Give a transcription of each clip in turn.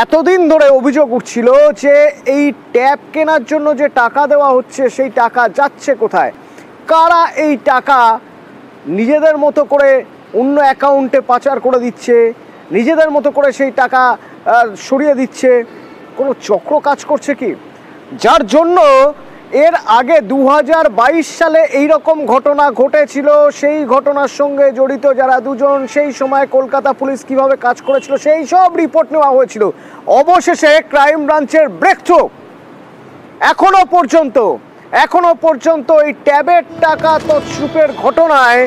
এতদিন ধরে অভিযোগ উঠছিল যে এই ট্যাব কেনার জন্য যে টাকা দেওয়া হচ্ছে সেই টাকা যাচ্ছে কোথায়, কারা এই টাকা নিজেদের মতো করে অন্য অ্যাকাউন্টে পাচার করে দিচ্ছে, নিজেদের মতো করে সেই টাকা সরিয়ে দিচ্ছে, কোনো চক্র কাজ করছে কি? যার জন্য এর আগে 2022 সালে এই রকম ঘটনা ঘটেছিল, সেই ঘটনার সঙ্গে জড়িত যারা দুজন, সেই সময় কলকাতা পুলিশ কিভাবে কাজ করেছিল সেই সব রিপোর্ট নেওয়া হয়েছিল। অবশেষে ক্রাইম ব্রাঞ্চের ব্রেকথ্রু। এখনো পর্যন্ত এই ট্যাবের টাকা তছরূপের ঘটনায়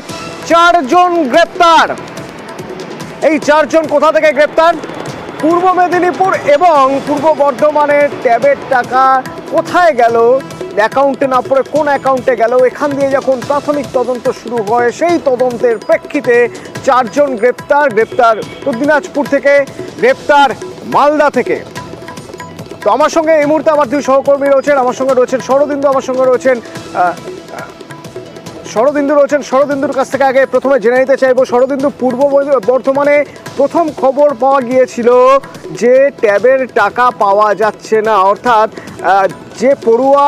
4 জন গ্রেপ্তার। এই 4 জন কোথা থেকে গ্রেপ্তার? পূর্ব মেদিনীপুর এবং পূর্ব বর্ধমানের ট্যাবের টাকা কোথায় গেল, অ্যাকাউন্টে না পড়ে কোন অ্যাকাউন্টে গেল, এখান দিয়ে যখন প্রাথমিক তদন্ত শুরু হয় সেই তদন্তের প্রেক্ষিতে 4 জন গ্রেপ্তার উত্তর দিনাজপুর থেকে, গ্রেপ্তার মালদা থেকে। তো আমার সঙ্গে এই মুহূর্তে আমার 2 সহকর্মী রয়েছেন, আমার সঙ্গে রয়েছেন শরদিন্দু, আমার সঙ্গে রয়েছেন শরদিন্দুর কাছ থেকে আগে প্রথমে জেনে নিতে চাইবো। শরদিন্দু, পূর্ব বর্ধমানে প্রথম খবর পাওয়া গিয়েছিল যে ট্যাবের টাকা পাওয়া যাচ্ছে না, অর্থাৎ যে পড়ুয়া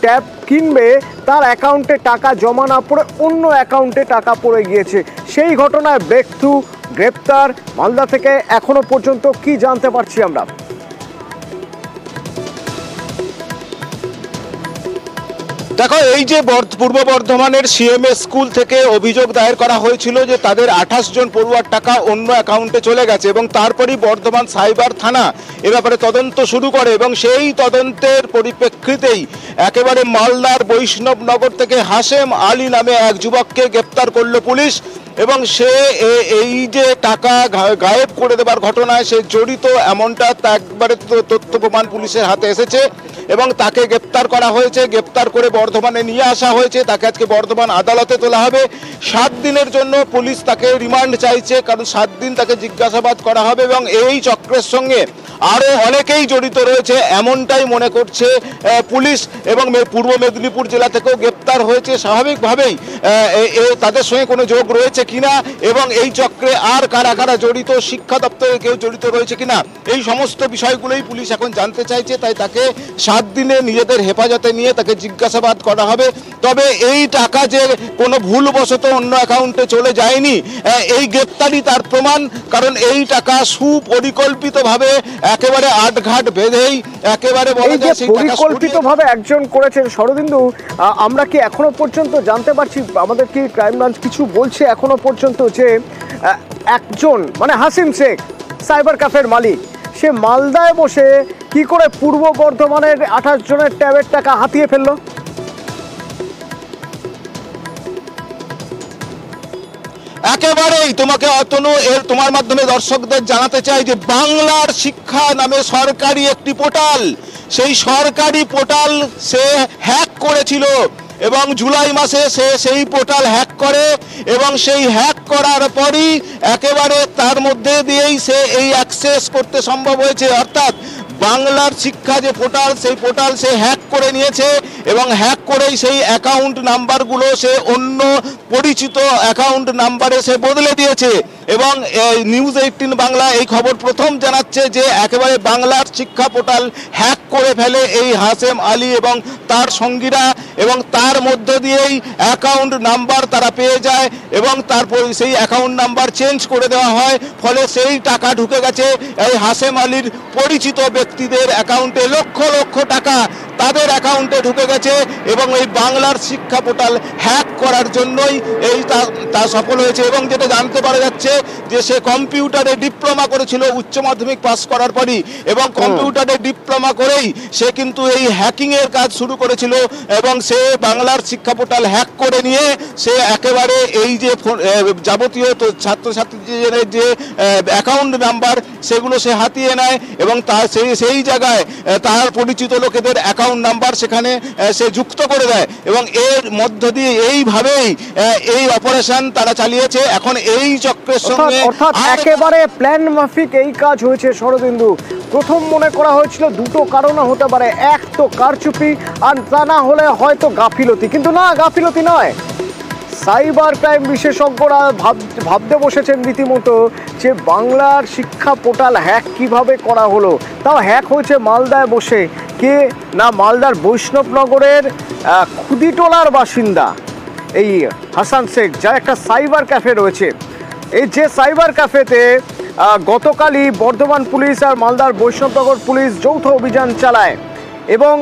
ট্যাব কিনবে তার অ্যাকাউন্টে টাকা জমা না পড়ে অন্য অ্যাকাউন্টে টাকা পড়ে গিয়েছে। সেই ঘটনায় ব্রেকথ্রু, গ্রেপ্তার মালদা থেকে। এখনো পর্যন্ত কি জানতে পারছি আমরা? দেখো, এই যে পূর্ব বর্ধমানের সিএমএস স্কুল থেকে অভিযোগ দায়ের করা হয়েছিল যে তাদের 28 জন পড়ুয়ার টাকা অন্য অ্যাকাউন্টে চলে গেছে এবং তারপরই বর্ধমান সাইবার থানা এ ব্যাপারে তদন্ত শুরু করে এবং সেই তদন্তের পরিপ্রেক্ষিতেই একেবারে মালদার বৈষ্ণবনগর থেকে হাশেম আলী নামে এক যুবককে গ্রেপ্তার করলো পুলিশ এবং সে এই যে টাকা গায়েব করে দেবার ঘটনায় সে জড়িত এমনটা একবারে তথ্য প্রমাণ পুলিশের হাতে এসেছে এবং তাকে গ্রেপ্তার করা হয়েছে। গ্রেপ্তার করে বর্ধমানে নিয়ে আসা হয়েছে, তাকে আজকে বর্ধমান আদালতে তোলা হবে। 7 দিনের জন্য পুলিশ তাকে রিমান্ড চাইছে, কারণ 7 দিন তাকে জিজ্ঞাসাবাদ করা হবে এবং এই চক্রের সঙ্গে আরও অনেকেই জড়িত রয়েছে এমনটাই মনে করছে পুলিশ। এবং পূর্ব মেদিনীপুর জেলা থেকেও গ্রেপ্তার হয়েছে। স্বাভাবিকভাবেই তাদের সঙ্গে কোনো যোগ রয়েছে কিনা এবং এই চক্রে আর কারা কারা জড়িত, শিক্ষা দপ্তরে কেউ জড়িত রয়েছে কিনা, এই সমস্ত বিষয়গুলোই পুলিশ এখন জানতে চাইছে। তাই তাকে 7 দিনে নিজেদের হেফাজতে নিয়ে তাকে জিজ্ঞাসাবাদ করা হবে। তবে এই টাকা যে কোনো ভুলবশত অন্য অ্যাকাউন্টে চলে যায়নি, এই গ্রেপ্তারই তার প্রমাণ। কারণ এই টাকা সুপরিকল্পিতভাবে একেবারে আটঘাট বেঁধেই একেবারে বলা যায় সেই পরিকল্পিতভাবে একজন করেছেন। শরদিন্দু, আমরা কি এখনো পর্যন্ত জানতে পারছি, আমাদের কি ক্রাইম ব্রাঞ্চ কিছু বলছে এখনো পর্যন্ত যে একজন মানে হাসিম শেখ সাইবার ক্যাফের মালিক, সে মালদায় বসে কি করে পূর্ব বর্ধমানের 28 জনের ট্যাবের টাকা হাতিয়ে ফেললো? একেবারেই তোমাকে অতনু তোমার মাধ্যমে দর্শকদের জানাতে চাই যে বাংলার শিক্ষা নামে সরকারি একটি পোর্টাল, সেই সরকারি পোর্টাল সে হ্যাক করেছিল এবং জুলাই মাসে সে সেই পোর্টাল হ্যাক করে এবং সেই হ্যাক করার পরই একেবারে তার মধ্যে দিয়েই সে এই অ্যাক্সেস করতে সম্ভব হয়েছে। অর্থাৎ বাংলার শিক্ষা যে পোর্টাল, সেই পোর্টাল সে হ্যাক করে নিয়েছে এবং হ্যাক করেই সেই অ্যাকাউন্ট নাম্বারগুলো সে অন্য পরিচিত অ্যাকাউন্ট নাম্বারে সে বদলে দিয়েছে। এবং নিউজ 18 বাংলা এই খবর প্রথম জানাচ্ছে যে একেবারে বাংলার শিক্ষা পোর্টাল হ্যাক করে ফেলে এই হাশেম আলী এবং তার সঙ্গীরা এবং তার মধ্য দিয়েই অ্যাকাউন্ট নাম্বার তারা পেয়ে যায় এবং তারপর সেই অ্যাকাউন্ট নাম্বার চেঞ্জ করে দেওয়া হয়। ফলে সেই টাকা ঢুকে গেছে এই হাশেম আলীর পরিচিত ব্যক্তিদের অ্যাকাউন্টে, লক্ষ লক্ষ টাকা তাদের অ্যাকাউন্টে ঢুকে গেছে এবং এই বাংলার শিক্ষা পোর্টাল হ্যাক করার জন্যই এই তা সফল হয়েছে। এবং যেটা জানতে পারা যাচ্ছে যে সে কম্পিউটারে ডিপ্লোমা করেছিল উচ্চ মাধ্যমিক পাস করার পরই এবং কম্পিউটারে ডিপ্লোমা করেই সে কিন্তু এই হ্যাকিংয়ের কাজ শুরু করেছিল এবং সে বাংলার শিক্ষা পোর্টাল হ্যাক করে নিয়ে সে একেবারে এই যে যাবতীয় ছাত্রছাত্রীদের যে অ্যাকাউন্ট নাম্বার সেগুলো সে হাতিয়ে নেয় এবং তার সেই জায়গায় তার পরিচিত লোকেদের অ্যাকাউন্ট নাম্বার সেখানে সে যুক্ত করে দেয় এবং এর মধ্য দিয়ে এইভাবেই এই অপারেশন তারা চালিয়েছে। এখন এই চক্রের সঙ্গে অর্থাৎ একেবারে প্ল্যান মাফিক এই কাজ হয়েছে। শরদিন্দু, প্রথম মনে করা হয়েছিল দুটো কারণে হতে পারে, এক তো কারচুপি আর তা না হলে হয়তো গাফিলতি, কিন্তু না, গাফিলতি নয়, সাইবার ক্রাইম বিশেষজ্ঞরা ভাবতে বসেছেন রীতিমতো যে বাংলার শিক্ষা পোর্টাল হ্যাক কিভাবে করা হলো। তাও হ্যাক হয়েছে মালদায় বসে, কে না মালদার বৈষ্ণবনগরের খুদিটোলার বাসিন্দা এই হাসান শেখ, যার একটা সাইবার ক্যাফে রয়েছে। এই যে সাইবার ক্যাফেতে গতকালই বর্ধমান পুলিশ আর মালদার বৈষ্ণবনগর পুলিশ যৌথ অভিযান চালায় এবং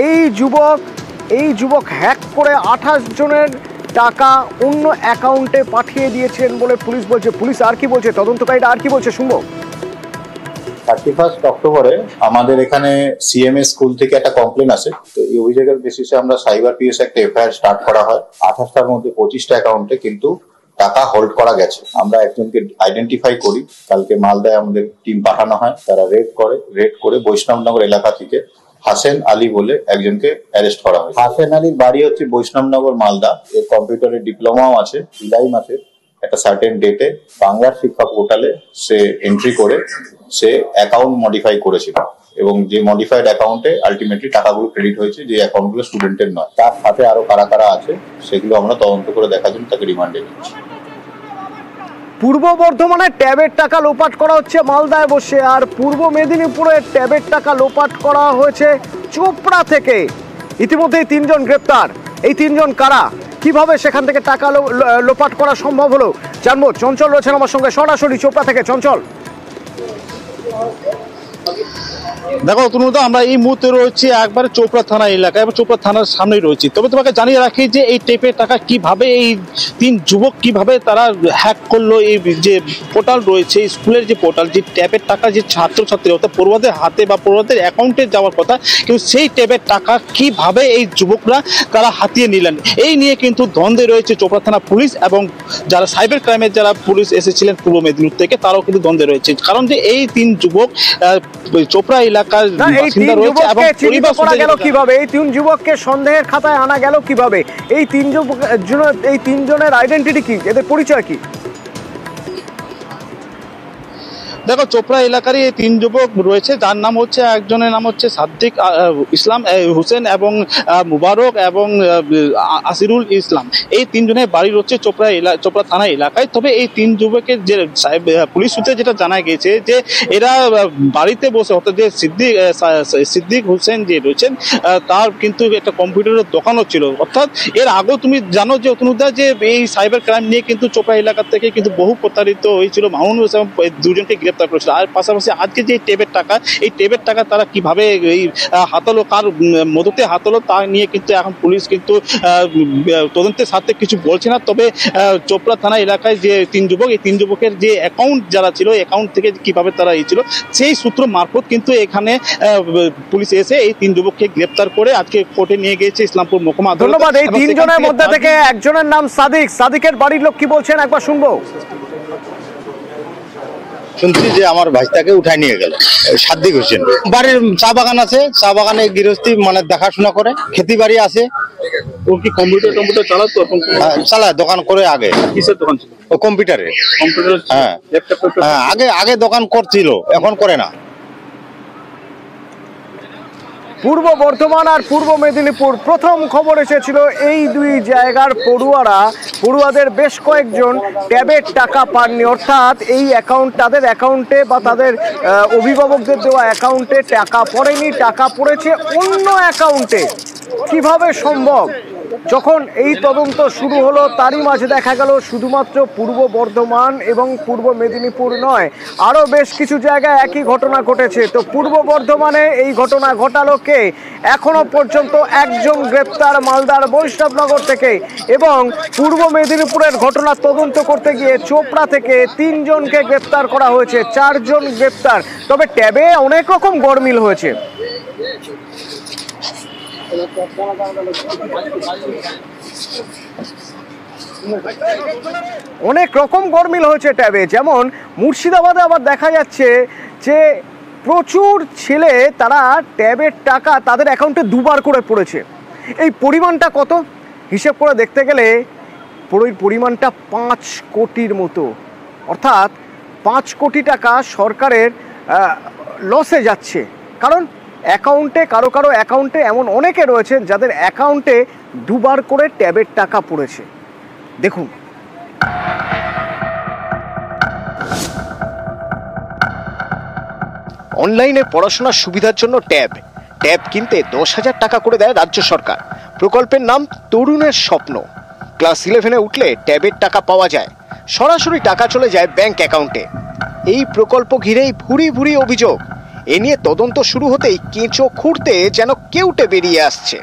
এই যুবক হ্যাক করে 28 জনের টাকা অন্য অ্যাকাউন্টে পাঠিয়ে দিয়েছেন বলে পুলিশ বলছে। পুলিশ আর কি বলছে, তদন্তকারীরা আর কি বলছে শুনবো। 31 অক্টোবরে আমাদের এখানে সিএমএস স্কুল থেকে একটা কমপ্লেন আসে। তো এই অভিযোগের বেসিসে আমরা সাইবার পিএস একটা এফআইআর স্টার্ট করা হয়। 28টার মধ্যে 25টা অ্যাকাউন্টে কিন্তু টাকা হোল্ড করা গেছে। আমরা একজনকে আইডেন্টিফাই করি, কালকে মালদায় আমাদের টিম পাঠানো হয়, তারা রেড করে বৈষ্ণবনগর এলাকা থেকে হাসেন আলী বলে একজনকে অ্যারেস্ট করা হয়। হাসেন আলীর বাড়ি হচ্ছে বৈষ্ণবনগর মালদা। এর কম্পিউটারের ডিপ্লোমাও আছে। জুলাই মাসের একটা সার্টেন ডেটে বাংলার শিক্ষা পোর্টালে সে এন্ট্রি করে সে অ্যাকাউন্ট মডিফাই করেছিল এবং যে মডিফাইড অ্যাকাউন্টে আলটিমেটলি টাকাগুলো ক্রেডিট হয়েছে, যে অ্যাকাউন্টগুলো স্টুডেন্টের নয়। তার সাথে আরো কারা কারা আছে সেগুলো আমরা তদন্ত করে দেখার জন্য তাকে রিমান্ডে নিচ্ছি। পূর্ব বর্ধমানে ট্যাবের টাকা লোপাট করা হচ্ছে মালদায় বসে, আর পূর্ব মেদিনীপুরে ট্যাবের টাকা লোপাট করা হয়েছে চোপড়া থেকে। ইতিমধ্যেই 3 জন গ্রেপ্তার। এই 3 জন কারা, কিভাবে সেখান থেকে টাকা লোপাট করা সম্ভব হলো জানবো। চঞ্চল রয়েছেন আমার সঙ্গে সরাসরি চোপড়া থেকে। চঞ্চল, দেখো তনুদা, আমরা এই মুহূর্তে রয়েছি একবারে চোপড়া থানা এলাকায় এবং চোপড়া থানার সামনেই রয়েছি। তবে তোমাকে জানিয়ে রাখি যে এই টেপের টাকা কিভাবে এই 3 যুবক কিভাবে তারা হ্যাক করলো, এই যে পোর্টাল রয়েছে স্কুলের যে পোর্টাল, যে ট্যাবের টাকা যে ছাত্রছাত্রী অর্থাৎ পড়ুয়াদের হাতে বা পড়ুয়াদের অ্যাকাউন্টে যাওয়ার কথা, কিন্তু সেই ট্যাবের টাকা কিভাবে এই যুবকরা তারা হাতিয়ে নিলেন, এই নিয়ে কিন্তু দ্বন্দ্বে রয়েছে চোপড়া থানা পুলিশ এবং যারা সাইবার ক্রাইমের যারা পুলিশ এসেছিলেন পূর্ব মেদিনীপুর থেকে, তারাও কিন্তু দ্বন্দ্বে রয়েছে। কারণ যে এই 3 যুবক চোপড়া এলাকার বাসিন্দা রয়েছে এবং পরিবার করা গেল কিভাবে, এই 3 যুবককে সন্দেহের খাতায় আনা গেল কিভাবে, এই 3 জনের আইডেন্টিটি কি, এদের পরিচয় কি? দেখো চোপড়া এলাকারই এই 3 যুবক রয়েছে, যার নাম হচ্ছে, একজনের নাম হচ্ছে সাদ্দিক ইসলাম হোসেন এবং মুবারক এবং আসিরুল ইসলাম। এই 3 জনের বাড়ি হচ্ছে চোপড়া থানা এলাকায়। তবে এই 3 যুবকের যে পুলিশ সূত্রে যেটা জানা গেছে যে এরা বাড়িতে বসে, অর্থাৎ যে সিদ্দিক হোসেন যে রয়েছেন তার কিন্তু একটা কম্পিউটারের দোকানও ছিল। অর্থাৎ এর আগেও তুমি জানো যে তনুদা যে এই সাইবার ক্রাইম নিয়ে কিন্তু চোপড়া এলাকা থেকে কিন্তু বহু প্রতারিত হয়েছিল মামুন হোসেন, 2 জনকে গ্রেপ্তার করেছিল। আর পাশাপাশি আজকে যে টেবের টাকা তারা কিভাবে এই হাতালো, কার মদতে হাতালো, তা নিয়ে কিন্তু এখন পুলিশ কিন্তু তদন্তের স্বার্থে কিছু বলছে না। তবে চোপড়া থানা এলাকায় যে 3 যুবক, এই 3 যুবকের যে অ্যাকাউন্ট যারা ছিল, অ্যাকাউন্ট থেকে কিভাবে তারা ছিল, সেই সূত্র মারফত কিন্তু এখানে পুলিশ এসে এই 3 যুবককে গ্রেপ্তার করে আজকে কোর্টে নিয়ে গিয়েছে ইসলামপুর মহকুমা আদালত। ধন্যবাদ। এই 3 জনের মধ্যে থেকে একজনের নাম সাদিকের বাড়ির লোক কি বলছেন একবার শুনবো। শুনছি যে আমার ভাইটাকে উঠায় নিয়ে গেল সাদ্দিক হোসেন। বাড়ির চা বাগান আছে, চা বাগানে গৃহস্থী মানে দেখাশোনা করে, খেতি বাড়ি আছে। ও কি কম্পিউটার চালাতো? চালায়, দোকান করে। আগে কিসের দোকান ছিল? ও কম্পিউটারে। হ্যাঁ, আগে দোকান করছিল, এখন করে না। পূর্ব বর্ধমান আর পূর্ব মেদিনীপুর, প্রথম খবর এসেছিল এই 2 জায়গার পড়ুয়াদের বেশ কয়েকজন ট্যাবের টাকা পাননি, অর্থাৎ এই তাদের অ্যাকাউন্টে বা তাদের অভিভাবকদের দেওয়া অ্যাকাউন্টে টাকা পড়েনি, টাকা পড়েছে অন্য অ্যাকাউন্টে। কিভাবে সম্ভব? যখন এই তদন্ত শুরু হলো তারই মাঝে দেখা গেল শুধুমাত্র পূর্ব বর্ধমান এবং পূর্ব মেদিনীপুর নয়, আরও বেশ কিছু জায়গায় একই ঘটনা ঘটেছে। তো পূর্ব বর্ধমানে এই ঘটনা ঘটালো কে? এখনো পর্যন্ত 1 জন গ্রেপ্তার মালদার বৈষ্ণবনগর থেকে, এবং পূর্ব মেদিনীপুরের ঘটনা তদন্ত করতে গিয়ে চোপড়া থেকে 3 জনকে গ্রেপ্তার করা হয়েছে, 4 জন গ্রেপ্তার। তবে ট্যাবে অনেক রকম গরমিল হয়েছে। অনেক রকম গরমিল হয়েছে ট্যাবে। যেমন মুর্শিদাবাদে আবার দেখা যাচ্ছে যে প্রচুর ছেলে তারা ট্যাবের টাকা তাদের অ্যাকাউন্টে 2 বার করে পড়েছে। এই পরিমাণটা কত হিসেব করে দেখতে গেলে পরিমাণটা 5 কোটির মতো, অর্থাৎ 5 কোটি টাকা সরকারের লসে যাচ্ছে। কারণ অ্যাকাউন্টে কারো অ্যাকাউন্টে এমন অনেকে রয়েছেন যাদের অ্যাকাউন্টে 2 বার করে ট্যাবের টাকা পড়েছে। দেখুন। অনলাইনে পড়াশোনার সুবিধার জন্য ট্যাব কিনতে 10,000 টাকা করে দেয় রাজ্য সরকার। প্রকল্পের নাম তরুণের স্বপ্ন। ক্লাস 11-এ উঠলে ট্যাবের টাকা পাওয়া যায়, সরাসরি টাকা চলে যায় ব্যাংক অ্যাকাউন্টে। এই প্রকল্প ঘিরেই ভুরি ভুরি অভিযোগ। এ নিয়ে তদন্ত শুরু হতেই কেঁচো খুঁড়তে যেন কেউটে বেরিয়ে আসছে।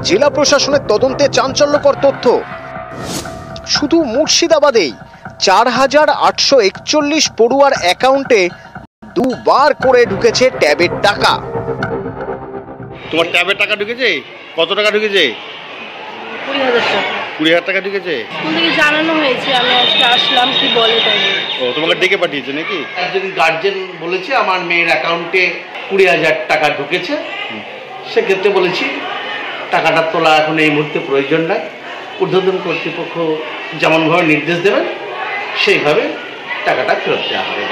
জেলা প্রশাসনের তদন্তে চাঞ্চল্যকর তথ্য। শুধু মুর্শিদাবাদেই 4,841 পড়ুয়ার অ্যাকাউন্টে দুবার করে ঢুকেছে ট্যাবের টাকা। তোমার ট্যাবের টাকা ঢুকেছে? কত টাকা ঢুকেছে? 20,000 টাকা। 20,000 টাকা ঢুকেছে? স্কুল থেকে জানানো হয়েছে, আমি আজকে আসলাম, কি বলে তাই। ও, তোমাকে ডেকে পাঠিয়েছে নাকি? একজন গার্জেন বলেছে আমার মেয়ের অ্যাকাউন্টে 20,000 টাকা ঢুকেছে। সেক্ষেত্রে বলেছি টাকাটা তোলা এখন এই মুহূর্তে প্রয়োজন নাই, ঊর্ধ্বতন কর্তৃপক্ষ যেমনভাবে নির্দেশ দেবেন সেইভাবে টাকাটা ফেরত দেওয়া হবে।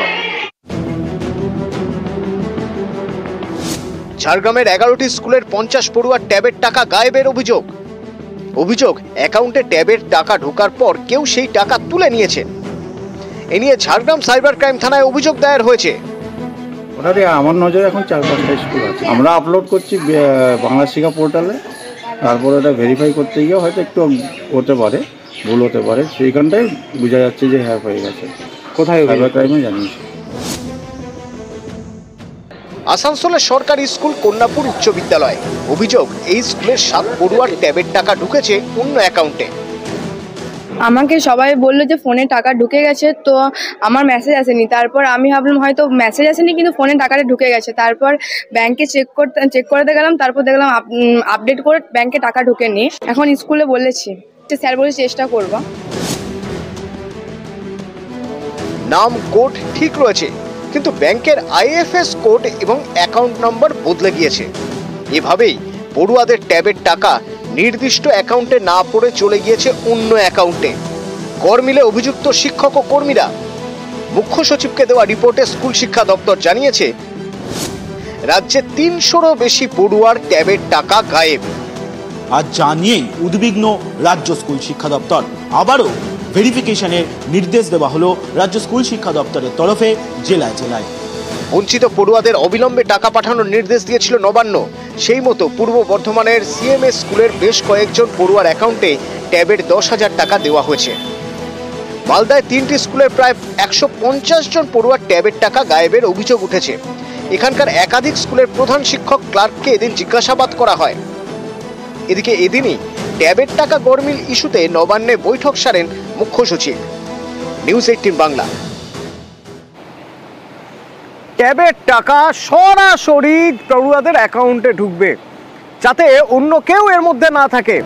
ঝাড়গ্রামের 11টি স্কুলের 50 পড়ুয়ার ট্যাবের টাকা গায়েবের অভিযোগ। অ্যাকাউন্টে ট্যাবের টাকা ঢোকার পর কেউ সেই টাকা তুলে নিয়েছে। এ নিয়ে ঝাড়গ্রাম সাইবার ক্রাইম থানায় অভিযোগ দায়ের হয়েছে। ওটাতে আমার নজরে এখন 4-5টা স্কুল আছে। আমরা আপলোড করছি বাংলা শিক্ষা পোর্টালে, তারপরে ওটা ভেরিফাই করতে গিয়ে হয়তো একটু হতে পারে, ভুল হতে পারে, সেইখানটায় বোঝা যাচ্ছে যে হ্যাঁ হয়ে গেছে। কোথায় সাইবার ক্রাইমে জানিয়েছি। আসানসোলের সরকারি স্কুল কন্যাপুর উচ্চ বিদ্যালয়। অভিযোগ, এই স্কুলের 7 পড়ুয়ার ট্যাবের টাকা ঢুকেছে অন্য অ্যাকাউন্টে। আমাকে সবাই বললো যে ফোনে টাকা ঢুকে গেছে, তো আমার মেসেজ আসেনি। তারপর আমি ভাবলাম হয়তো মেসেজ আসেনি কিন্তু ফোনে টাকাটা ঢুকে গেছে। তারপর ব্যাংকে চেক করতে গেলাম, তারপর দেখলাম আপডেট করে ব্যাংকে টাকা ঢুকেনি। এখন স্কুলে বলেছি, স্যার বলেছে চেষ্টা করব। নাম কোড ঠিক রয়েছে, কিন্তু ব্যাংকের IFS কোড এবং অ্যাকাউন্ট নম্বর বদলে গিয়েছে। এভাবেই পড়ুয়াদের ট্যাবের টাকা নির্দিষ্ট অ্যাকাউন্টে না পড়ে চলে গিয়েছে অন্য অ্যাকাউন্টে। গড়মিলে অভিযুক্ত শিক্ষক ও কর্মীরা। মুখ্য সচিবকে দেওয়া রিপোর্টে স্কুল শিক্ষা দপ্তর জানিয়েছে রাজ্যে 300-রও বেশি পড়ুয়ার ট্যাবের টাকা গায়েব। আর জানিয়েই উদ্বিগ্ন রাজ্য স্কুল শিক্ষা দপ্তর। আবারও ভেরিফিকেশনের নির্দেশ দেওয়া হলো রাজ্য স্কুল শিক্ষা দপ্তরের তরফে জেলায় জেলায়। বঞ্চিত পড়ুয়াদের অবিলম্বে টাকা পাঠানোর নির্দেশ দিয়েছিল নবান্ন। সেই মতো পূর্ব বর্ধমানের CMS স্কুলের বেশ কয়েকজন পড়ুয়ার অ্যাকাউন্টে ট্যাবের 10,000 টাকা দেওয়া হয়েছে। মালদায় 3টি স্কুলের প্রায় 150 জন পড়ুয়ার ট্যাবের টাকা গায়েবের অভিযোগ উঠেছে। এখানকার একাধিক স্কুলের প্রধান শিক্ষক ক্লার্ককে এদিন জিজ্ঞাসাবাদ করা হয়। এদিকে এদিনই ট্যাবের টাকা গড়মিল ইস্যুতে নবান্নে বৈঠক সারেন মুখ্য সচিব। নিউজ 18 বাংলা। ট্যাবের টাকা সরাসরি পড়ুয়াদের অ্যাকাউন্টে ঢুকবে, যাতে অন্য কেউ এর মধ্যে না থাকে।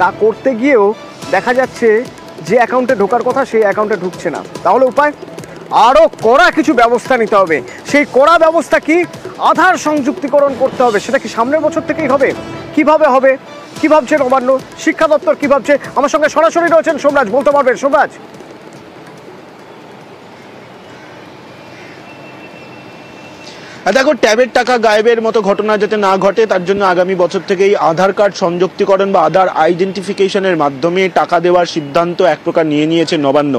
তা করতে গিয়েও দেখা যাচ্ছে যে অ্যাকাউন্টে ঢোকার কথা সেই অ্যাকাউন্টে ঢুকছে না। তাহলে উপায়, আরও কড়া কিছু ব্যবস্থা নিতে হবে। সেই কড়া ব্যবস্থা কি? আধার সংযুক্তিকরণ করতে হবে। সেটা কি সামনের বছর থেকেই হবে? কিভাবে হবে? কি ভাবছে নবান্ন? শিক্ষা দপ্তর কি ভাবছে? আমার সঙ্গে সরাসরি রয়েছেন সোমরাজ, বলতে পারবেন সোমরাজ? দেখো, ট্যাবের টাকা গায়েবের মতো ঘটনা যাতে না ঘটে তার জন্য আগামী বছর থেকেই আধার কার্ড সংযুক্তিকরণ বা আধার আইডেন্টিফিকেশনের মাধ্যমে টাকা দেওয়ার সিদ্ধান্ত এক প্রকার নিয়ে নিয়েছে নবান্ন।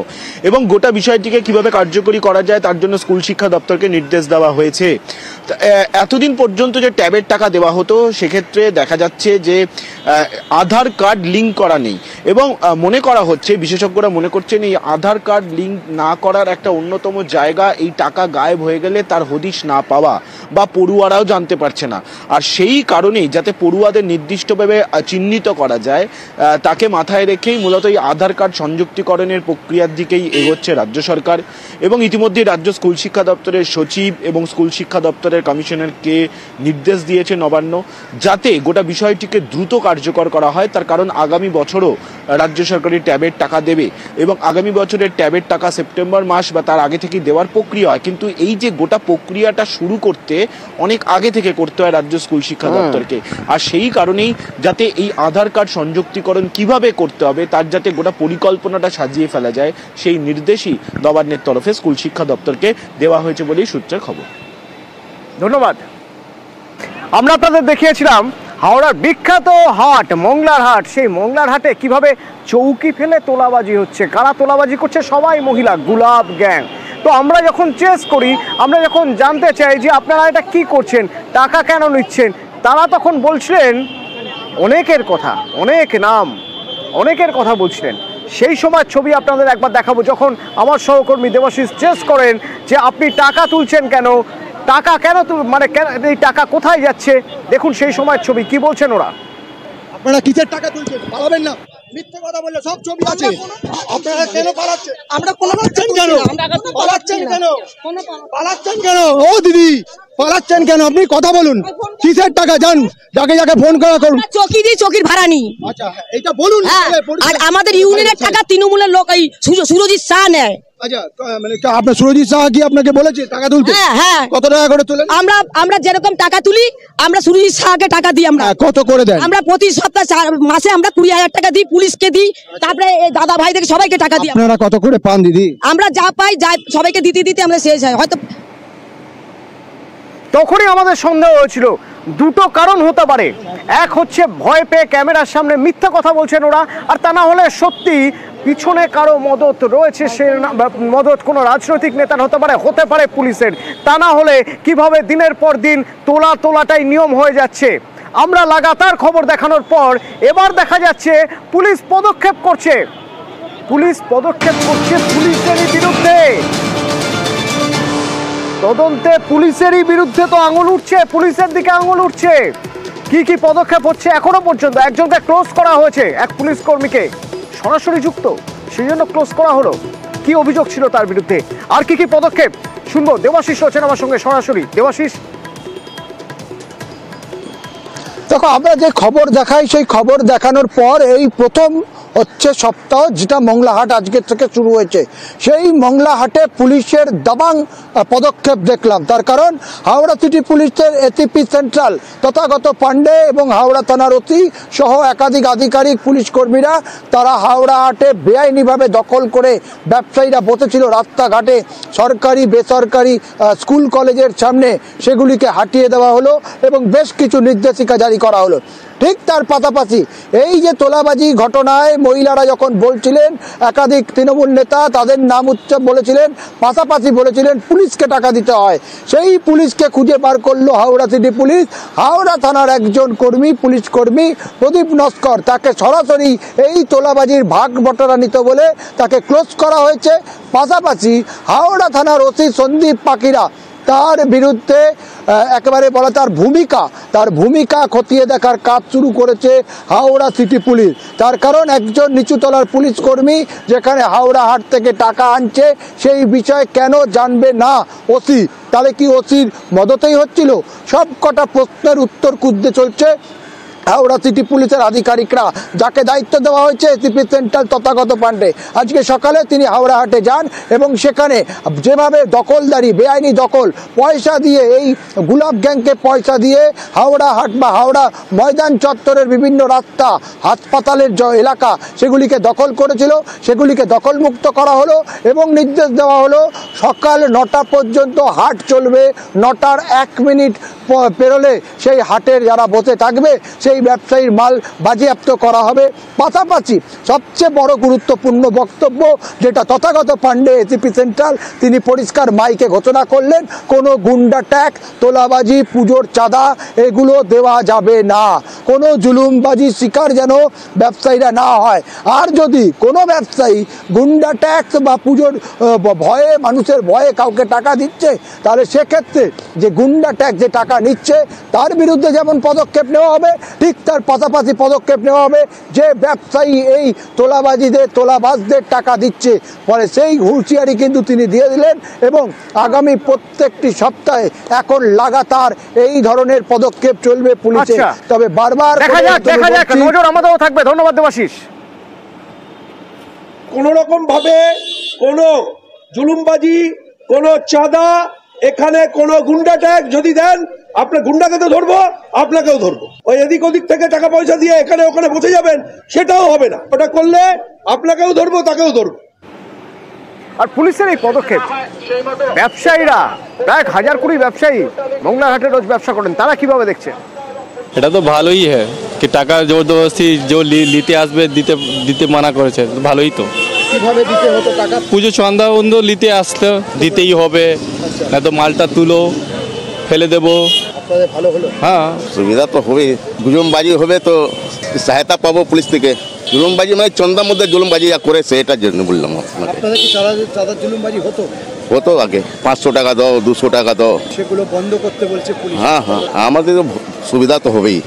এবং গোটা বিষয়টিকে কিভাবে কার্যকরী করা যায় তার জন্য স্কুল শিক্ষা দপ্তরকে নির্দেশ দেওয়া হয়েছে। এতদিন পর্যন্ত যে ট্যাবের টাকা দেওয়া হতো সেক্ষেত্রে দেখা যাচ্ছে যে আধার কার্ড লিঙ্ক করা নেই, এবং মনে করা হচ্ছে, বিশেষজ্ঞরা মনে করছেন এই আধার কার্ড লিঙ্ক না করার একটা অন্যতম জায়গা এই টাকা গায়েব হয়ে গেলে তার হদিশ না পাওয়া বা পড়ুয়ারাও জানতে পারছে না। আর সেই কারণেই যাতে পড়ুয়াদের নির্দিষ্টভাবে চিহ্নিত করা যায় তাকে মাথায় রেখেই মূলত এই আধার কার্ড সংযুক্তিকরণের প্রক্রিয়ার দিকেই এগোচ্ছে রাজ্য সরকার। এবং ইতিমধ্যে রাজ্য স্কুল শিক্ষা দপ্তরের সচিব এবং স্কুল শিক্ষা দপ্তরের কমিশনারকে নির্দেশ দিয়েছে নবান্ন যাতে গোটা বিষয়টিকে দ্রুত কার্যকর করা হয়। তার কারণ আগামী বছরও রাজ্য সরকারি ট্যাবের টাকা দেবে এবং আগামী বছরের ট্যাবের টাকা সেপ্টেম্বর মাস বা তার আগে থেকেই দেওয়ার প্রক্রিয়া হয়। কিন্তু এই যে গোটা প্রক্রিয়াটা শুরু করতে অনেক আগে থেকে করতে হয় রাজ্য স্কুল শিক্ষা দপ্তরকে। আর সেই কারণেই যাতে এই আধার কার্ড সংযুক্তিকরণ কিভাবে করতে হবে তার যাতে গোটা পরিকল্পনাটা সাজিয়ে ফেলা যায় সেই নির্দেশই নবান্নের তরফে স্কুল শিক্ষা দপ্তরকে দেওয়া হয়েছে বলেই সূত্রের খবর। ধন্যবাদ। আমরা আপনাদের দেখিয়েছিলাম হাওড়ার বিখ্যাত হাট মংলার হাট। সেই মংলার হাটে কিভাবে চৌকি ফেলে তোলাবাজি হচ্ছে। কারা তোলাবাজি করছে? সবাই মহিলা, গুলাব গ্যাং। তো আমরা যখন চেস করি, আমরা যখন জানতে চাই যে আপনারা এটা কি করছেন, টাকা কেন নিচ্ছেন, তারা তখন বলছিলেন অনেকের কথা, অনেক নাম, অনেকের কথা বলছিলেন। সেই সময় ছবি আপনাদের একবার দেখাবো, যখন আমার সহকর্মী দেবাশিস চেস করেন যে আপনি টাকা তুলছেন কেন, টাকা কেন মানে এই টাকা কোথায় যাচ্ছে। দেখুন সেই সময়ের ছবি, কি বলছেন ওরা। আপনারা কিসের টাকা তুলছেন? পালাবেন না, মিথ্যে কথা বললে সব ছবি আছে। আপনারা কেন পালাচ্ছেন? আমরা পালাচ্ছেন কেন? পালাচ্ছেন কেন? পালাচ্ছেন কেন? ও দিদি, পালাচ্ছেন কেন? আপনি কথা বলুন, কিসের টাকা? যান, যাকে যাকে ফোন করা করুন। চৌকি দিই, চৌকির ভাড়া নিই। আচ্ছা, এটা বলুন। আর আমাদের ইউনিয়নের টাকা তৃণমূলের লোক এই সুরজিৎ শাহ নেয়। আচ্ছা, মানে আপনার সুরজিৎ শাহ কি আপনাকে বলেছে টাকা তুলতে? হ্যাঁ। কত টাকা করে তোলেন? আমরা যেরকম টাকা তুলি, আমরা সুরজিৎ শাহকে টাকা দিই। আমরা কত করে দেন? আমরা প্রতি সপ্তাহে মাসে আমরা 20,000 টাকা দিই, পুলিশকে দিই, তারপরে দাদা ভাইদের সবাইকে টাকা দিই। আপনারা কত করে পান দিদি? আমরা যা পাই যাই সবাইকে দিতে দিতে আমরা শেষ হয়। হয়তো তখনই আমাদের সন্দেহ হয়েছিল দুটো কারণ হতে পারে। এক হচ্ছে ভয় পেয়ে ক্যামেরার সামনে মিথ্যা কথা বলছেন ওরা, আর তা না হলে সত্যি পিছনে কারো মদত রয়েছে। সে মদত কোনো রাজনৈতিক নেতার হতে পারে পুলিশের। তা না হলে কিভাবে দিনের পর দিন তোলাটাই নিয়ম হয়ে যাচ্ছে। আমরা লাগাতার খবর দেখানোর পর এবার দেখা যাচ্ছে পুলিশ পদক্ষেপ করছে পুলিশেরই বিরুদ্ধে। তদন্তে পুলিশেরই বিরুদ্ধে তো আঙুল উঠছে, পুলিশের দিকে আঙুল উঠছে। কি পদক্ষেপ হচ্ছে এখনো পর্যন্ত? একজনকে ক্লোজ করা হয়েছে, এক পুলিশ কর্মীকে সরাসরি যুক্ত, সেই জন্য ক্লোজ করা হলো। কি অভিযোগ ছিল তার বিরুদ্ধে, আর কি পদক্ষেপ শুনবো। দেবাশিস রয়েছেন আমার সঙ্গে সরাসরি। দেবাশিস, দেখো, আমরা যে খবর দেখাই সেই খবর দেখানোর পর এই প্রথম হচ্ছে সপ্তাহ যেটা মংলা হাট আজকের থেকে শুরু হয়েছে। সেই মংলা হাটে পুলিশের দাবাং পদক্ষেপ দেখলাম। তার কারণ হাওড়া সিটি পুলিশের এসিপি সেন্ট্রাল তথাগত পাণ্ডে এবং হাওড়া থানার ওসি সহ একাধিক আধিকারিক পুলিশ কর্মীরা তারা হাওড়া হাটে বেআইনিভাবে দখল করে ব্যবসায়ীরা বসেছিল রাস্তাঘাটে, সরকারি বেসরকারি স্কুল কলেজের সামনে, সেগুলিকে হাটিয়ে দেওয়া হলো এবং বেশ কিছু নির্দেশিকা জারি করা হলো। ঠিক তার পাশাপাশি এই যে তোলাবাজি ঘটনায় মহিলারা যখন বলছিলেন, একাধিক তৃণমূল নেতা তাদের নাম বলেছিলেন, পাশাপাশি বলেছিলেন পুলিশকে টাকা দিতে হয়। সেই পুলিশকে খুঁজে বার করলো হাওড়া সিটি পুলিশ। হাওড়া থানার একজন কর্মী, পুলিশ কর্মী প্রদীপ নস্কর, তাকে সরাসরি এই তোলাবাজির ভাগ বটরা নিতে বলে তাকে ক্লোজ করা হয়েছে। পাশাপাশি হাওড়া থানার ওসি সন্দীপ পাকিরা, তার বিরুদ্ধে একেবারে বলা তার ভূমিকা খতিয়ে দেখার কাজ শুরু করেছে হাওড়া সিটি পুলিশ। তার কারণ একজন নিচুতলার পুলিশ কর্মী যেখানে হাওড়া হাট থেকে টাকা আনছে সেই বিষয়ে কেন জানবে না ওসি? তাহলে কি ওসির মদতেই হচ্ছিল? সব কটা প্রশ্নের উত্তর খুঁজতে চলছে হাওড়া সিটি পুলিশের আধিকারিকরা, যাকে দায়িত্ব দেওয়া হয়েছে এসিপি সেন্ট্রাল তথাগত পাণ্ডে। আজকে সকালে তিনি হাওড়া হাটে যান এবং সেখানে যেভাবে দখলদারি, বেআইনি দখল, পয়সা দিয়ে, এই গুলাব গ্যাংকে পয়সা দিয়ে হাওড়া হাট বা হাওড়া ময়দান চত্বরের বিভিন্ন রাস্তা, হাসপাতালের এলাকা, সেগুলিকে দখল করেছিল, সেগুলিকে দখলমুক্ত করা হলো এবং নির্দেশ দেওয়া হলো সকাল 9টা পর্যন্ত হাট চলবে। 9টার 1 মিনিট পেরোলে সেই হাটের যারা বসে থাকবে সেই ব্যবসায়ীর মাল বাজেয়াপ্ত করা হবে। পাশাপাশি সবচেয়ে বড় গুরুত্বপূর্ণ বক্তব্য যেটা তথাগত পাণ্ডে এসিপি সেন্ট্রাল তিনি পরিষ্কার মাইকে ঘোষণা করলেন, কোনো গুন্ডা ট্যাক্স, তোলাবাজি, পুজোর চাঁদা এগুলো দেওয়া যাবে না। কোনো জুলুমবাজি শিকার যেন ব্যবসায়ীরা না হয়। আর যদি কোনো ব্যবসায়ী গুন্ডা ট্যাক্স বা পুজোর ভয়ে, মানুষের ভয়ে কাউকে টাকা দিচ্ছে, তাহলে সেক্ষেত্রে যে গুন্ডা ট্যাক্স যে টাকা নিচ্ছে তার বিরুদ্ধে যেমন পদক্ষেপ নেওয়া হবে, ঠিক তার পাশাপাশি পদক্ষেপ নেওয়া হবে যে ব্যবসায়ী এই তোলাবাজদের টাকা দিচ্ছে। ফলে সেই হুঁশিয়ারি কিন্তু তিনি দিয়ে দিলেন এবং আগামী প্রত্যেকটি সপ্তাহে এখন লাগাতার এই ধরনের পদক্ষেপ চলবে পুলিশের। তবে বারবার দেখা যাক, নজর আমাদেরও থাকবে। ধন্যবাদ দেবাশিস। কোন রকম ভাবে কোনো জুলুমবাজি, কোনো চাঁদা, এখানে কোনো গুন্ডা ট্যাক্স যদি দেন, আপনার গুন্ডাকে তো ধরবো, আপনাকেও ধরবো। ওই এদিক ওদিক থেকে টাকা পয়সা দিয়ে এখানে ওখানে বসে যাবেন, সেটাও হবে না। ওটা করলে আপনাকেও ধরবো, তাকেও ধরবো। আর পুলিশের এই পদক্ষেপ, ব্যবসায়ীরা প্রায় 1000 ব্যবসায়ী মংলাহাটে রোজ ব্যবসা করেন, তারা কিভাবে দেখছে? এটা তো ভালোই হ্যাঁ কি টাকা জবরদস্তি যে নিতে আসবে দিতে মানা করেছে, ভালোই তো। কিভাবে দিতে হতো টাকা? পুজো সন্ধ্যা বন্ধ নিতে আসতে দিতেই হবে, না তো মালটা তুলো ফেলে দেবো। আপনাদের ভালো হলো? হ্যাঁ সুবিধা তো হবে, জুলুমবাজি হবে তো সহায়তা পাবো পুলিশ থেকে। জুলুমবাজি মানে চন্দার মধ্যে জুলুমবাজি যা করেছে এটার জন্য বললাম আপনাকে। আপনাদের কি চাঁদা জুলুমবাজি হতো? হতো আগে, 500 টাকা দাও, 200 টাকা দাও, সেগুলো বন্ধ করতে বলছে পুলিশ। হ্যাঁ হ্যাঁ, আমাদের সুবিধা তো হবেই।